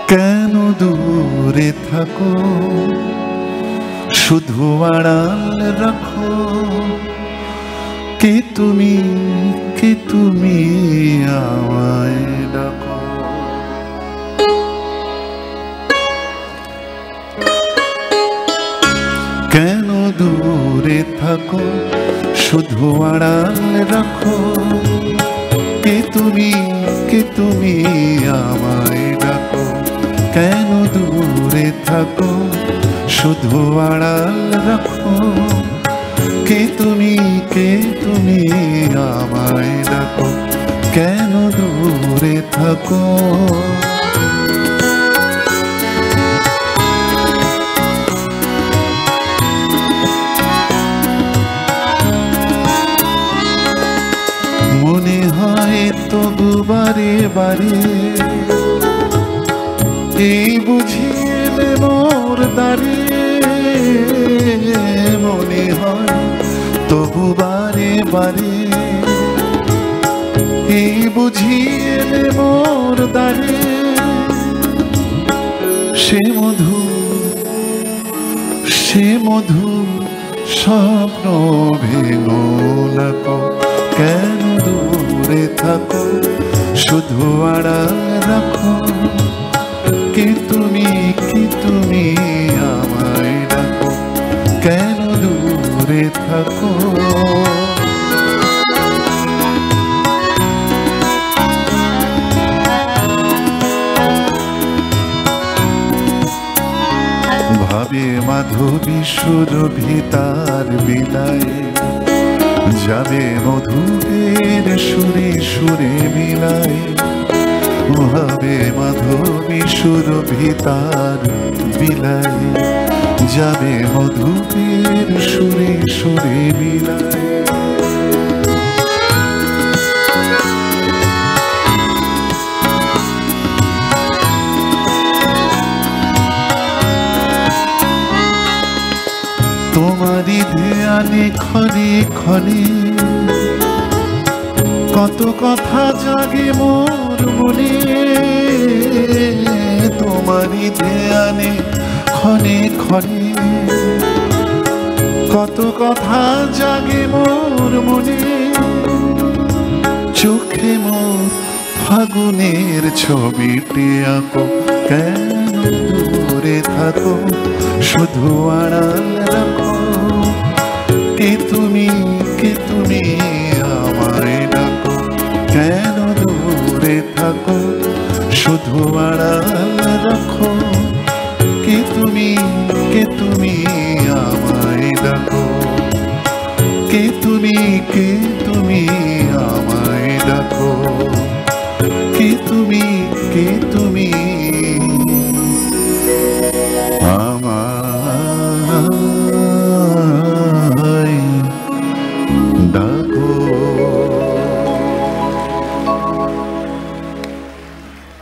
কেন দূরে থাকো, শুধু আড়াল রাখো। কে তুমি, কে তুমি আমায় ডাকো। কেন দূরে থাকো, শুধু আড়াল রাখো। কে তুমি, কে তুমি আমায় ডাকো। কেন দূরে থাকো, শুধু আড়াল রাখো। কে তুমি, কে তুমি আমায় ডাকো। কেন দূরে থাকো। মনে হয় তবু বারে বারে এই বুঝিয়ে মোর দ্বারে। মনে হয় তবু বারে বারে এই বুঝিয়ে মোর দ্বারে। সে মধু, সে মধু স্বপ্ন ভেঙো লাকো। কেন দূরে থাকো, শুধু আড়াল রাখো। কে তুমি, কে তুমি আমায় ডাকো। কেন দূরে থাকো। ভাবে মাধবী সুরভি তার বিলায়, যাবে মধুরের সুরে সুরে মিলায়। ভাবে মাধবী সুরভি তার বিলায়, যাবে মধুরের সুরে সুরে মিলায়। তোমারই ধ্যানে ক্ষণে ক্ষণে কত কথা জাগে মোর মনে। তোমারই ধ্যানে ক্ষণে ক্ষণে কত কথা জাগে মোর মনে। চোখে মোর ফাগুনের ছবিটি আঁকো। কেন দূরে থাকো, শুধু আড়াল রাখো। কে তুমি, কে তুমি আমায় ডাকো। কেন দূরে থাকো, শুধু আড়াল রাখো। কে তুমি, কে তুমি আমায় ডাকো। কে তুমি, কে তুমি আমায় ডাকো। কে তুমি, কে তুমি